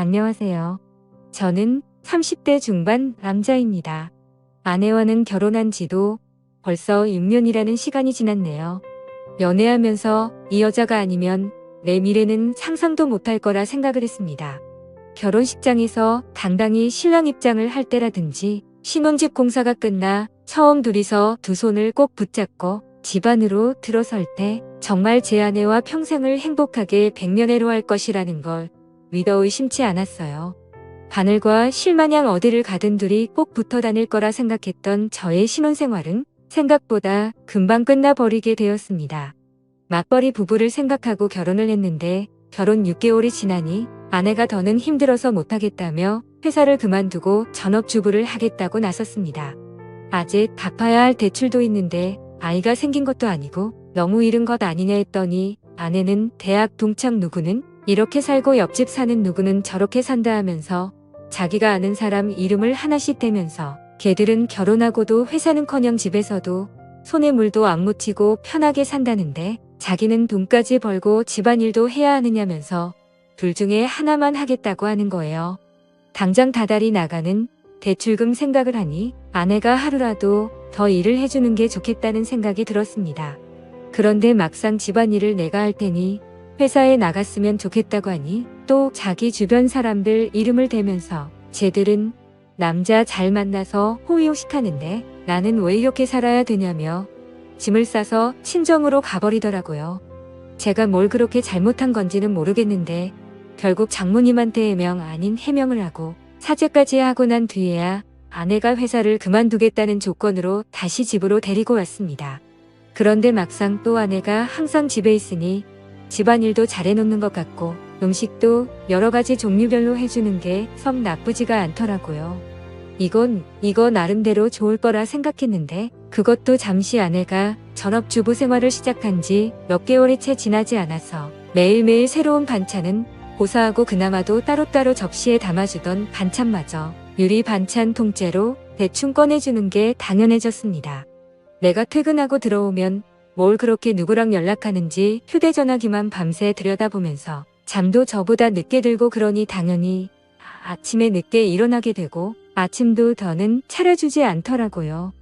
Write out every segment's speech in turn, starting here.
안녕하세요. 저는 30대 중반 남자입니다. 아내와는 결혼한 지도 벌써 6년이라는 시간이 지났네요. 연애하면서 이 여자가 아니면 내 미래는 상상도 못할 거라 생각을 했습니다. 결혼식장에서 당당히 신랑 입장을 할 때라든지 신혼집 공사가 끝나 처음 둘이서 두 손을 꼭 붙잡고 집 안으로 들어설 때 정말 제 아내와 평생을 행복하게 백년해로 할 것이라는 걸 믿어 의심치 않았어요. 바늘과 실마냥 어디를 가든 둘이 꼭 붙어 다닐 거라 생각했던 저의 신혼생활은 생각보다 금방 끝나버리게 되었습니다. 맞벌이 부부를 생각하고 결혼을 했는데 결혼 6개월이 지나니 아내가 더는 힘들어서 못하겠다며 회사를 그만두고 전업주부를 하겠다고 나섰습니다. 아직 갚아야 할 대출도 있는데 아이가 생긴 것도 아니고 너무 이른 것 아니냐 했더니 아내는 대학 동창 누구는 이렇게 살고 옆집 사는 누구는 저렇게 산다 하면서 자기가 아는 사람 이름을 하나씩 대면서 걔들은 결혼하고도 회사는커녕 집에서도 손에 물도 안 묻히고 편하게 산다는데 자기는 돈까지 벌고 집안일도 해야 하느냐면서 둘 중에 하나만 하겠다고 하는 거예요. 당장 다달이 나가는 대출금 생각을 하니 아내가 하루라도 더 일을 해주는 게 좋겠다는 생각이 들었습니다. 그런데 막상 집안일을 내가 할 테니 회사에 나갔으면 좋겠다고 하니 또 자기 주변 사람들 이름을 대면서 쟤들은 남자 잘 만나서 호의호식하는데 나는 왜 이렇게 살아야 되냐며 짐을 싸서 친정으로 가버리더라고요. 제가 뭘 그렇게 잘못한 건지는 모르겠는데 결국 장모님한테 해명 아닌 해명을 하고 사죄까지 하고 난 뒤에야 아내가 회사를 그만두겠다는 조건으로 다시 집으로 데리고 왔습니다. 그런데 막상 또 아내가 항상 집에 있으니 집안일도 잘해놓는 것 같고 음식도 여러 가지 종류별로 해주는 게 썩 나쁘지가 않더라고요. 이거 나름대로 좋을 거라 생각했는데 그것도 잠시 아내가 전업주부 생활을 시작한 지 몇 개월이 채 지나지 않아서 매일매일 새로운 반찬은 고사하고 그나마도 따로따로 접시에 담아주던 반찬마저 유리 반찬 통째로 대충 꺼내주는 게 당연해졌습니다. 내가 퇴근하고 들어오면 뭘 그렇게 누구랑 연락하는지 휴대전화기만 밤새 들여다보면서 잠도 저보다 늦게 들고 그러니 당연히 아침에 늦게 일어나게 되고 아침도 더는 차려주지 않더라고요.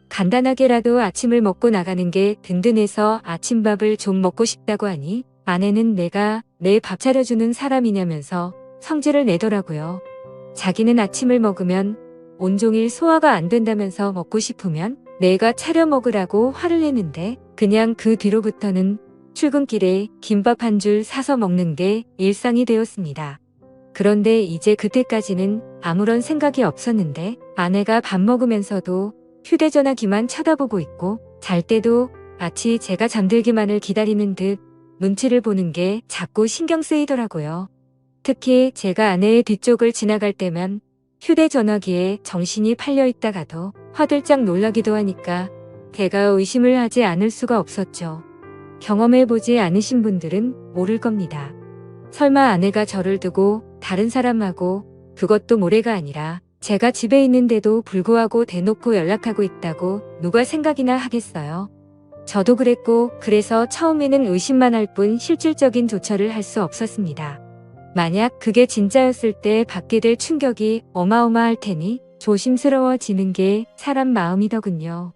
간단하게라도 아침을 먹고 나가는 게 든든해서 아침밥을 좀 먹고 싶다고 하니 아내는 내가 내 밥 차려주는 사람이냐면서 성질을 내더라고요. 자기는 아침을 먹으면 온종일 소화가 안 된다면서 먹고 싶으면 내가 차려 먹으라고 화를 내는데 그냥 그 뒤로부터는 출근길에 김밥 한 줄 사서 먹는 게 일상이 되었습니다. 그런데 이제 그때까지는 아무런 생각이 없었는데 아내가 밥 먹으면서도 휴대전화기만 쳐다보고 있고 잘 때도 마치 제가 잠들기만을 기다리는 듯 눈치를 보는 게 자꾸 신경 쓰이더라고요. 특히 제가 아내의 뒤쪽을 지나갈 때면 휴대전화기에 정신이 팔려 있다가도 화들짝 놀라기도 하니까 걔가 의심을 하지 않을 수가 없었죠. 경험해보지 않으신 분들은 모를 겁니다. 설마 아내가 저를 두고 다른 사람하고 그것도 모레가 아니라 제가 집에 있는데도 불구하고 대놓고 연락하고 있다고 누가 생각이나 하겠어요. 저도 그랬고 그래서 처음에는 의심만 할 뿐 실질적인 조처를 할 수 없었습니다. 만약 그게 진짜였을 때 받게 될 충격이 어마어마할 테니 조심스러워지는 게 사람 마음이더군요.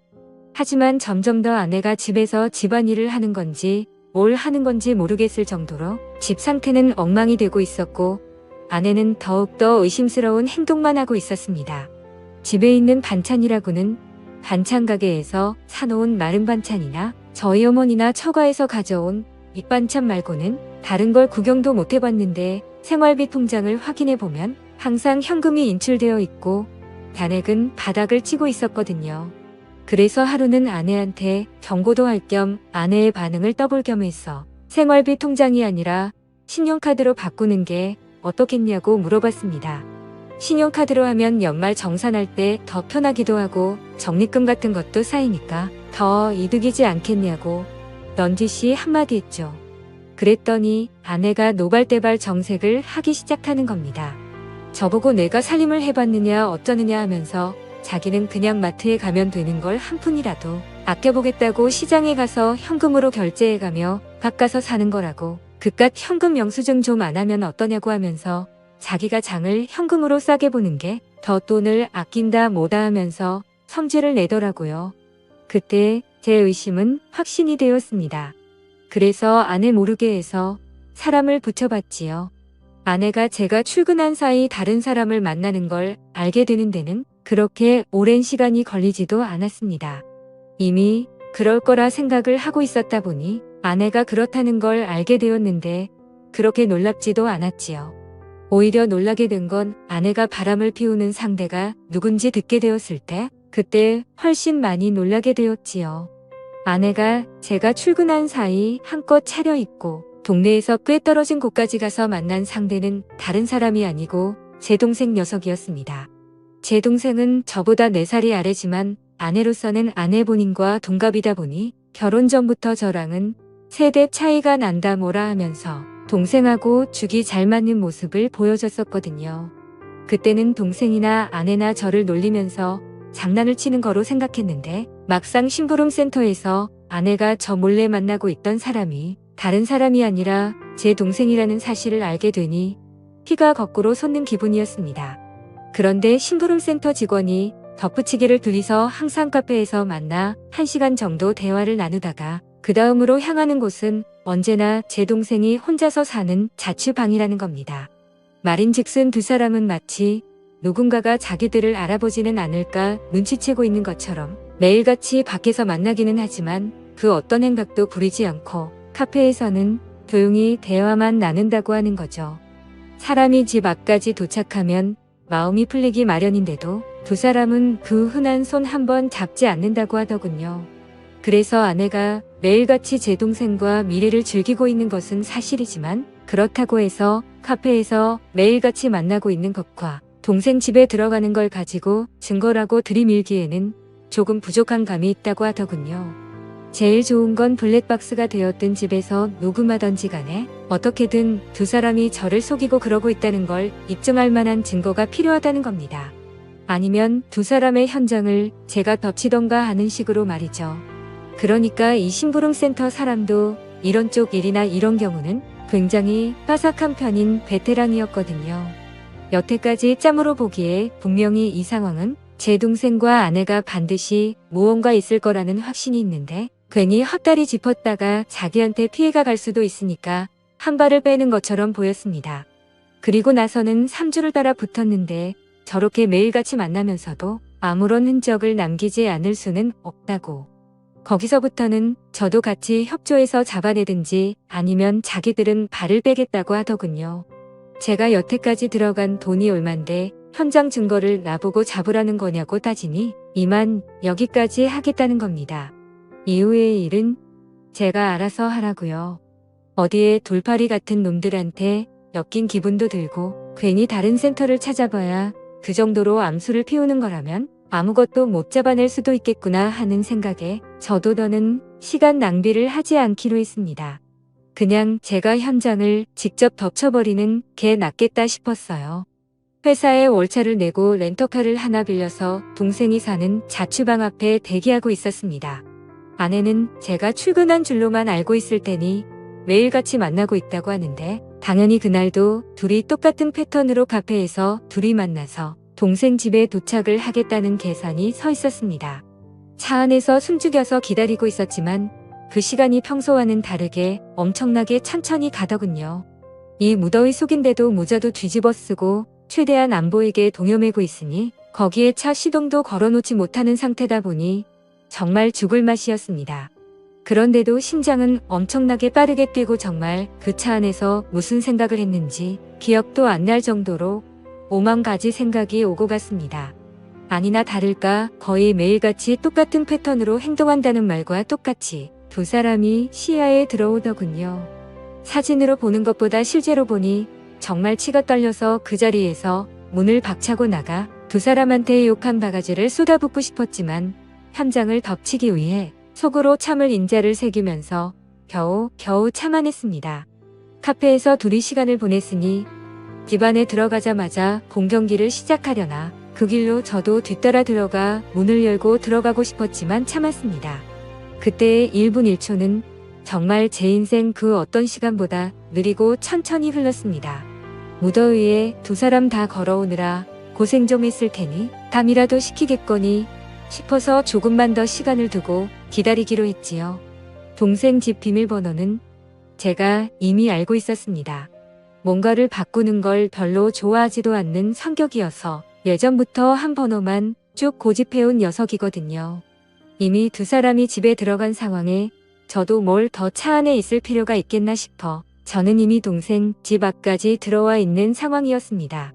하지만 점점 더 아내가 집에서 집안일을 하는 건지 뭘 하는 건지 모르겠을 정도로 집 상태는 엉망이 되고 있었고 아내는 더욱더 의심스러운 행동만 하고 있었습니다. 집에 있는 반찬이라고는 반찬 가게에서 사놓은 마른 반찬이나 저희 어머니나 처가에서 가져온 밑반찬 말고는 다른 걸 구경도 못 해봤는데 생활비 통장을 확인해보면 항상 현금이 인출되어 있고 잔액은 바닥을 치고 있었거든요. 그래서 하루는 아내한테 경고도 할 겸 아내의 반응을 떠볼 겸 해서 생활비 통장이 아니라 신용카드로 바꾸는 게 어떻겠냐고 물어봤습니다. 신용카드로 하면 연말 정산할 때 더 편하기도 하고 적립금 같은 것도 쌓이니까 더 이득이지 않겠냐고 넌지시 한마디 했죠. 그랬더니 아내가 노발대발 정색을 하기 시작하는 겁니다. 저보고 내가 살림을 해봤느냐 어쩌느냐 하면서 자기는 그냥 마트에 가면 되는 걸 한 푼이라도 아껴보겠다고 시장에 가서 현금으로 결제해가며 밥 가서 사는 거라고 그깟 현금 영수증 좀 안 하면 어떠냐고 하면서 자기가 장을 현금으로 싸게 보는 게 더 돈을 아낀다 뭐다 하면서 성질을 내더라고요. 그때 제 의심은 확신이 되었습니다. 그래서 아내 모르게 해서 사람을 붙여봤지요. 아내가 제가 출근한 사이 다른 사람을 만나는 걸 알게 되는 데는 그렇게 오랜 시간이 걸리지도 않았습니다. 이미 그럴 거라 생각을 하고 있었다 보니 아내가 그렇다는 걸 알게 되었는데 그렇게 놀랍지도 않았지요. 오히려 놀라게 된 건 아내가 바람을 피우는 상대가 누군지 듣게 되었을 때 그때 훨씬 많이 놀라게 되었지요. 아내가 제가 출근한 사이 한껏 차려입고 동네에서 꽤 떨어진 곳까지 가서 만난 상대는 다른 사람이 아니고 제 동생 녀석이었습니다. 제 동생은 저보다 4살이 아래지만 아내로서는 아내 본인과 동갑이다 보니 결혼 전부터 저랑은 세대 차이가 난다 뭐라 하면서 동생하고 죽이 잘 맞는 모습을 보여줬었거든요. 그때는 동생이나 아내나 저를 놀리면서 장난을 치는 거로 생각했는데 막상 심부름센터에서 아내가 저 몰래 만나고 있던 사람이 다른 사람이 아니라 제 동생이라는 사실을 알게 되니 피가 거꾸로 솟는 기분이었습니다. 그런데 심부름센터 직원이 덧붙이기를 둘이서 항상 카페에서 만나 1시간 정도 대화를 나누다가 그 다음으로 향하는 곳은 언제나 제 동생이 혼자서 사는 자취방이라는 겁니다. 말인즉슨 두 사람은 마치 누군가가 자기들을 알아보지는 않을까 눈치채고 있는 것처럼 매일같이 밖에서 만나기는 하지만 그 어떤 행각도 부리지 않고 카페에서는 조용히 대화만 나눈다고 하는 거죠. 사람이 집 앞까지 도착하면 마음이 풀리기 마련인데도 두 사람은 그 흔한 손 한 번 잡지 않는다고 하더군요. 그래서 아내가 매일같이 제 동생과 미래를 즐기고 있는 것은 사실이지만 그렇다고 해서 카페에서 매일같이 만나고 있는 것과 동생 집에 들어가는 걸 가지고 증거라고 들이밀기에는 조금 부족한 감이 있다고 하더군요. 제일 좋은 건 블랙박스가 되었든 집에서 녹음하던지 간에 어떻게든 두 사람이 저를 속이고 그러고 있다는 걸 입증할 만한 증거가 필요하다는 겁니다. 아니면 두 사람의 현장을 제가 덮치던가 하는 식으로 말이죠. 그러니까 이 심부름센터 사람도 이런 쪽 일이나 이런 경우는 굉장히 빠삭한 편인 베테랑이었거든요. 여태까지 짬으로 보기에 분명히 이 상황은 제 동생과 아내가 반드시 무언가 있을 거라는 확신이 있는데 괜히 헛다리 짚었다가 자기한테 피해가 갈 수도 있으니까 한 발을 빼는 것처럼 보였습니다. 그리고 나서는 3주를 따라 붙었는데 저렇게 매일같이 만나면서도 아무런 흔적을 남기지 않을 수는 없다고. 거기서부터는 저도 같이 협조해서 잡아내든지 아니면 자기들은 발을 빼겠다고 하더군요. 제가 여태까지 들어간 돈이 얼만데 현장 증거를 나보고 잡으라는 거냐고 따지니 이만 여기까지 하겠다는 겁니다. 이후의 일은 제가 알아서 하라고요. 어디에 돌팔이 같은 놈들한테 엮인 기분도 들고 괜히 다른 센터를 찾아봐야 그 정도로 암수를 피우는 거라면 아무것도 못 잡아낼 수도 있겠구나 하는 생각에 저도 더는 시간 낭비를 하지 않기로 했습니다. 그냥 제가 현장을 직접 덮쳐버리는 게 낫겠다 싶었어요. 회사에 월차를 내고 렌터카를 하나 빌려서 동생이 사는 자취방 앞에 대기하고 있었습니다. 아내는 제가 출근한 줄로만 알고 있을 테니 매일같이 만나고 있다고 하는데 당연히 그날도 둘이 똑같은 패턴으로 카페에서 둘이 만나서 동생 집에 도착을 하겠다는 계산이 서 있었습니다. 차 안에서 숨죽여서 기다리고 있었지만 그 시간이 평소와는 다르게 엄청나게 천천히 가더군요. 이 무더위 속인데도 모자도 뒤집어 쓰고 최대한 안 보이게 동여매고 있으니 거기에 차 시동도 걸어놓지 못하는 상태다 보니 정말 죽을 맛이었습니다. 그런데도 심장은 엄청나게 빠르게 뛰고 정말 그 차 안에서 무슨 생각을 했는지 기억도 안 날 정도로 5만 가지 생각이 오고 갔습니다. 아니나 다를까 거의 매일같이 똑같은 패턴으로 행동한다는 말과 똑같이 두 사람이 시야에 들어오더군요. 사진으로 보는 것보다 실제로 보니 정말 치가 떨려서 그 자리에서 문을 박차고 나가 두 사람한테 욕한 바가지를 쏟아붓고 싶었지만 현장을 덮치기 위해 속으로 참을 인자를 새기면서 겨우 참아냈습니다. 카페에서 둘이 시간을 보냈으니 집 안에 들어가자마자 공경기를 시작하려나 그 길로 저도 뒤따라 들어가 문을 열고 들어가고 싶었지만 참았습니다. 그때의 1분 1초는 정말 제 인생 그 어떤 시간보다 느리고 천천히 흘렀습니다. 무더위에 두 사람 다 걸어오느라 고생 좀 했을 테니 담이라도 시키겠거니 싶어서 조금만 더 시간을 두고 기다리기로 했지요. 동생 집 비밀번호는 제가 이미 알고 있었습니다. 뭔가를 바꾸는 걸 별로 좋아하지도 않는 성격이어서 예전부터 한 번호만 쭉 고집해온 녀석이거든요. 이미 두 사람이 집에 들어간 상황에 저도 뭘 더 차 안에 있을 필요가 있겠나 싶어 저는 이미 동생 집 앞까지 들어와 있는 상황이었습니다.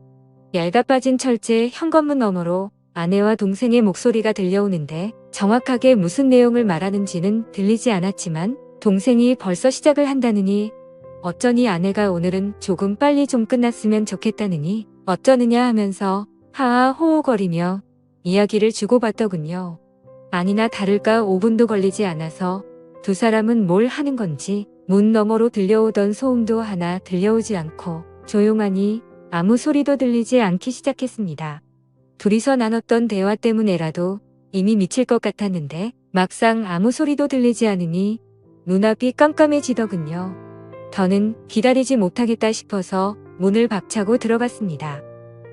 얇아 빠진 철제 현관문 너머로 아내와 동생의 목소리가 들려오는데 정확하게 무슨 내용을 말하는지는 들리지 않았지만 동생이 벌써 시작을 한다느니 어쩌니 아내가 오늘은 조금 빨리 좀 끝났으면 좋겠다느니 어쩌느냐 하면서 하하 호호거리며 이야기를 주고받더군요. 아니나 다를까 5분도 걸리지 않아서 두 사람은 뭘 하는 건지 문 너머로 들려오던 소음도 하나 들려오지 않고 조용하니 아무 소리도 들리지 않기 시작했습니다. 둘이서 나눴던 대화 때문에라도 이미 미칠 것 같았는데 막상 아무 소리도 들리지 않으니 눈앞이 깜깜해지더군요. 더는 기다리지 못하겠다 싶어서 문을 박차고 들어갔습니다.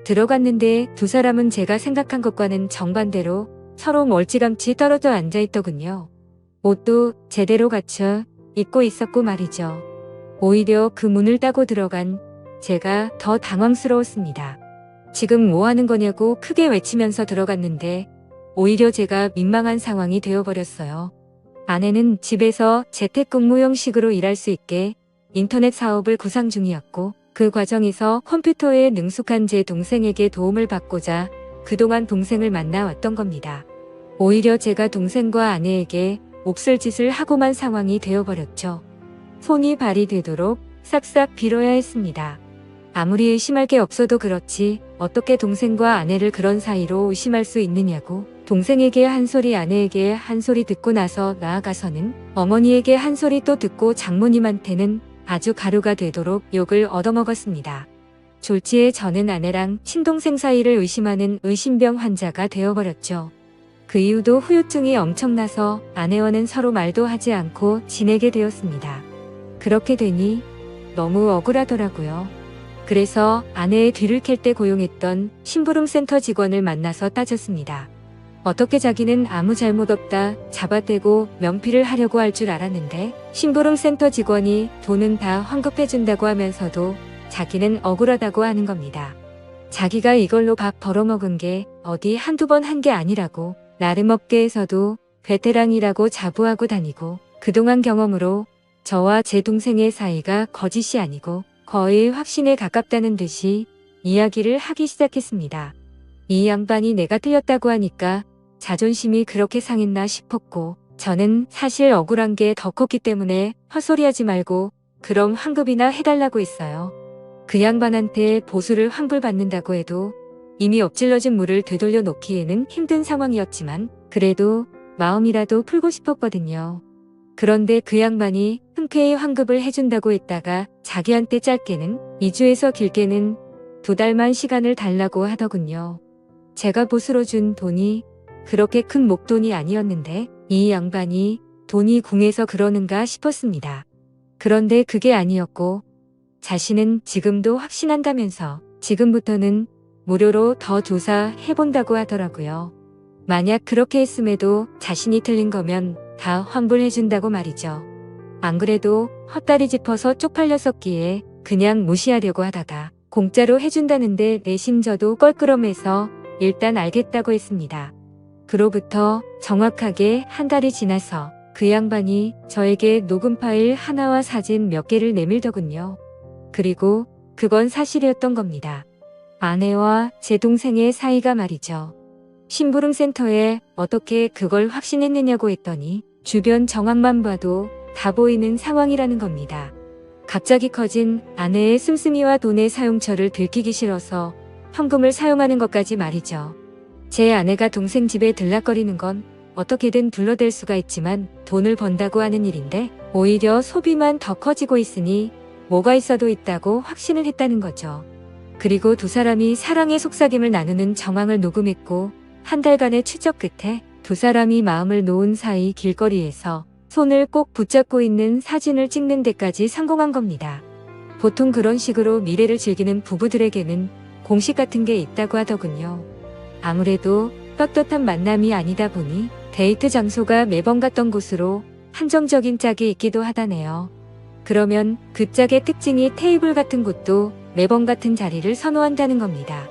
들어갔는데 두 사람은 제가 생각한 것과는 정반대로 서로 멀찌감치 떨어져 앉아있더군요. 옷도 제대로 갖춰 입고 있었고 말이죠. 오히려 그 문을 따고 들어간 제가 더 당황스러웠습니다. 지금 뭐 하는 거냐고 크게 외치면서 들어갔는데 오히려 제가 민망한 상황이 되어버렸어요. 아내는 집에서 재택근무 형식으로 일할 수 있게 인터넷 사업을 구상 중이었고 그 과정에서 컴퓨터에 능숙한 제 동생에게 도움을 받고자 그동안 동생을 만나왔던 겁니다. 오히려 제가 동생과 아내에게 몹쓸 짓을 하고만 상황이 되어버렸죠. 손이 발이 되도록 싹싹 빌어야 했습니다. 아무리 의심할 게 없어도 그렇지 어떻게 동생과 아내를 그런 사이로 의심할 수 있느냐고 동생에게 한 소리 아내에게 한 소리 듣고 나서 나아가서는 어머니에게 한 소리 또 듣고 장모님한테는 아주 가루가 되도록 욕을 얻어먹었습니다. 졸지에 저는 아내랑 친동생 사이를 의심하는 의심병 환자가 되어버렸죠. 그 이후도 후유증이 엄청나서 아내와는 서로 말도 하지 않고 지내게 되었습니다. 그렇게 되니 너무 억울하더라고요. 그래서 아내의 뒤를 캘 때 고용했던 심부름센터 직원을 만나서 따졌습니다. 어떻게 자기는 아무 잘못 없다 잡아떼고 면피를 하려고 할 줄 알았는데 심부름센터 직원이 돈은 다 환급해준다고 하면서도 자기는 억울하다고 하는 겁니다. 자기가 이걸로 밥 벌어먹은 게 어디 한두 번 한 게 아니라고 나름 업계에서도 베테랑이라고 자부하고 다니고 그동안 경험으로 저와 제 동생의 사이가 거짓이 아니고 거의 확신에 가깝다는 듯이 이야기를 하기 시작했습니다. 이 양반이 내가 틀렸다고 하니까 자존심이 그렇게 상했나 싶었고 저는 사실 억울한 게 더 컸기 때문에 헛소리하지 말고 그럼 환급이나 해달라고 했어요. 그 양반한테 보수를 환불받는다고 해도 이미 엎질러진 물을 되돌려 놓기에는 힘든 상황이었지만 그래도 마음이라도 풀고 싶었거든요. 그런데 그 양반이 흔쾌히 환급을 해준다고 했다가 자기한테 짧게는 2주에서 길게는 2달만 시간을 달라고 하더군요. 제가 보수로 준 돈이 그렇게 큰 목돈이 아니었는데 이 양반이 돈이 궁해서 그러는가 싶었습니다. 그런데 그게 아니었고 자신은 지금도 확신한다면서 지금부터는 무료로 더 조사해본다고 하더라고요. 만약 그렇게 했음에도 자신이 틀린 거면 다 환불해준다고 말이죠. 안 그래도 헛다리 짚어서 쪽팔렸었기에 그냥 무시하려고 하다가 공짜로 해준다는데 내심 저도 껄끄럼해서 일단 알겠다고 했습니다. 그로부터 정확하게 한 달이 지나서 그 양반이 저에게 녹음 파일 하나와 사진 몇 개를 내밀더군요. 그리고 그건 사실이었던 겁니다. 아내와 제 동생의 사이가 말이죠. 심부름센터에 어떻게 그걸 확신했느냐고 했더니 주변 정황만 봐도 다 보이는 상황이라는 겁니다. 갑자기 커진 아내의 씀씀이와 돈의 사용처를 들키기 싫어서 현금을 사용하는 것까지 말이죠. 제 아내가 동생 집에 들락거리는 건 어떻게든 둘러댈 수가 있지만 돈을 번다고 하는 일인데 오히려 소비만 더 커지고 있으니 뭐가 있어도 있다고 확신을 했다는 거죠. 그리고 두 사람이 사랑의 속삭임을 나누는 정황을 녹음했고 한 달간의 추적 끝에 두 사람이 마음을 놓은 사이 길거리에서 손을 꼭 붙잡고 있는 사진을 찍는 데까지 성공한 겁니다. 보통 그런 식으로 미래를 즐기는 부부들에게는 공식 같은 게 있다고 하더군요. 아무래도 떳떳한 만남이 아니다 보니 데이트 장소가 매번 갔던 곳으로 한정적인 짝이 있기도 하다네요. 그러면 그 짝의 특징이 테이블 같은 곳도 매번 같은 자리를 선호한다는 겁니다.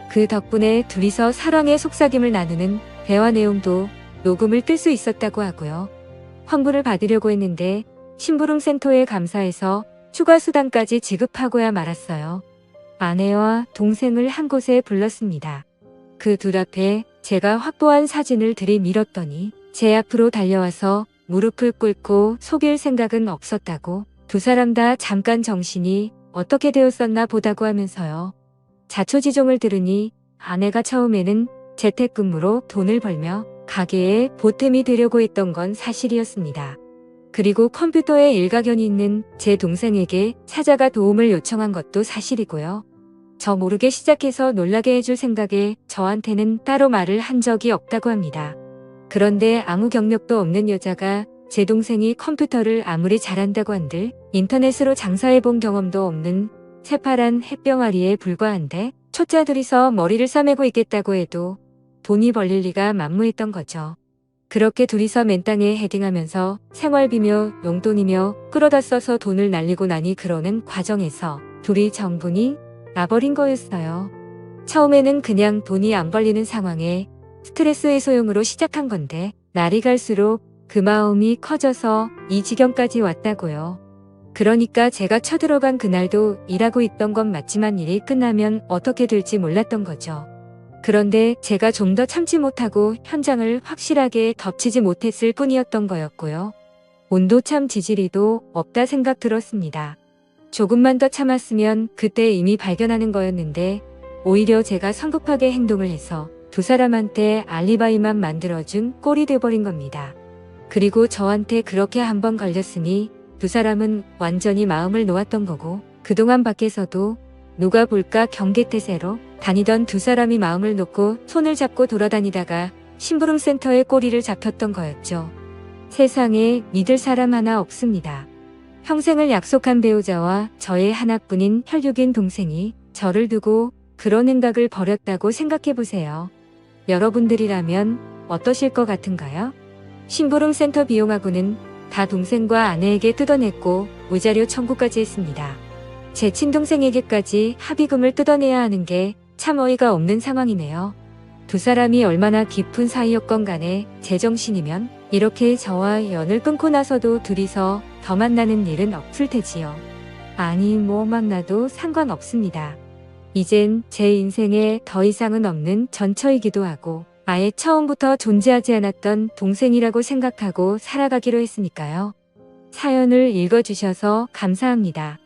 그 덕분에 둘이서 사랑의 속삭임을 나누는 대화 내용도 녹음을 뜰 수 있었다고 하고요. 환불을 받으려고 했는데 심부름센터에 감사해서 추가 수당까지 지급하고야 말았어요. 아내와 동생을 한 곳에 불렀습니다. 그 둘 앞에 제가 확보한 사진을 들이밀었더니 제 앞으로 달려와서 무릎을 꿇고 속일 생각은 없었다고, 두 사람 다 잠깐 정신이 어떻게 되었었나 보다고 하면서요. 자초지종을 들으니 아내가 처음에는 재택근무로 돈을 벌며 가게에 보탬이 되려고 했던 건 사실이었습니다. 그리고 컴퓨터에 일가견이 있는 제 동생에게 찾아가 도움을 요청한 것도 사실이고요. 저 모르게 시작해서 놀라게 해줄 생각에 저한테는 따로 말을 한 적이 없다고 합니다. 그런데 아무 경력도 없는 여자가 제 동생이 컴퓨터를 아무리 잘한다고 한들 인터넷으로 장사해본 경험도 없는 새파란 햇병아리에 불과한데 초짜 둘이서 머리를 싸매고 있겠다고 해도 돈이 벌릴 리가 만무했던 거죠. 그렇게 둘이서 맨땅에 헤딩하면서 생활비며 용돈이며 끌어다 써서 돈을 날리고 나니 그러는 과정에서 둘이 정분이 나버린 거였어요. 처음에는 그냥 돈이 안 벌리는 상황에 스트레스 해소용으로 시작한 건데 날이 갈수록 그 마음이 커져서 이 지경까지 왔다고요. 그러니까 제가 쳐들어간 그날도 일하고 있던 건 맞지만 일이 끝나면 어떻게 될지 몰랐던 거죠. 그런데 제가 좀 더 참지 못하고 현장을 확실하게 덮치지 못했을 뿐이었던 거였고요. 온도참 지지리도 없다 생각 들었습니다. 조금만 더 참았으면 그때 이미 발견하는 거였는데 오히려 제가 성급하게 행동을 해서 두 사람한테 알리바이만 만들어준 꼴이 돼버린 겁니다. 그리고 저한테 그렇게 한번 걸렸으니 두 사람은 완전히 마음을 놓았던 거고, 그동안 밖에서도 누가 볼까 경계태세로 다니던 두 사람이 마음을 놓고 손을 잡고 돌아다니다가 심부름센터에 꼬리를 잡혔던 거였죠. 세상에 믿을 사람 하나 없습니다. 평생을 약속한 배우자와 저의 하나뿐인 혈육인 동생이 저를 두고 그런 행각을 벌였다고 생각해보세요. 여러분들이라면 어떠실 것 같은가요? 심부름센터 비용하고는 다 동생과 아내에게 뜯어냈고 무자료 청구까지 했습니다. 제 친동생에게까지 합의금을 뜯어내야 하는 게 참 어이가 없는 상황이네요. 두 사람이 얼마나 깊은 사이였건 간에 제정신이면 이렇게 저와 연을 끊고 나서도 둘이서 더 만나는 일은 없을 테지요. 아니 뭐 만나도 상관없습니다. 이젠 제 인생에 더 이상은 없는 전처이기도 하고 아예 처음부터 존재하지 않았던 동생이라고 생각하고 살아가기로 했으니까요. 사연을 읽어주셔서 감사합니다.